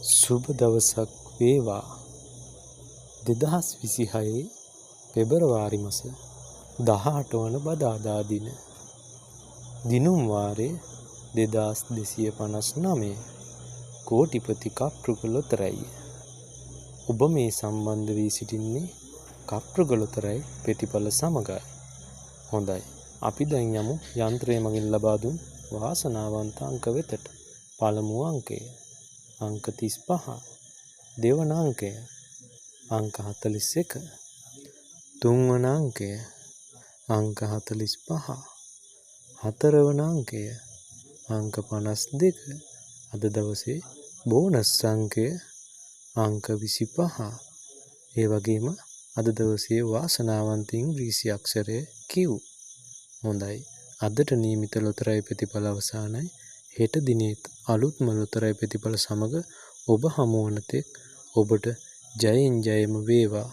සුබ දවසක් වේවා. 2026 පෙබරවාරි මාස 18 වන බදාදා දින. දිනුම් වාරයේ 2259. කෝටිපති කප්පෘග ලොතරැයි. ඔබ මේ සම්බන්ධ වී සිටින්නේ කප්පෘග ලොතරැයි පෙටිපල සමගයි. හොඳයි. අපි දැන් යමු යන්ත්‍රය මගින් ලබා දුන් වාසනාවන්ත අංක වෙතට. පළමු අංකය අංක 35, දෙවන අංකය අංක 41, තුන්වන අංකය අංක 45, හතරවන අංකය අංක 52, අද දවසේ බෝනස් අංකය අංක 25. ඒ වගේම අද දවසේ වාසනාවන්ත ඉංග්‍රීසි අක්ෂරය Q. හොඳයි. අදට නියමිත ලොතරැයි ප්‍රතිඵල අවසానයි. හෙට දිනේත් අලුත්ම ලොතරැයි ප්‍රතිඵල සමග ඔබ හමු වන තෙක් ඔබට ජයෙන් ජයම වේවා.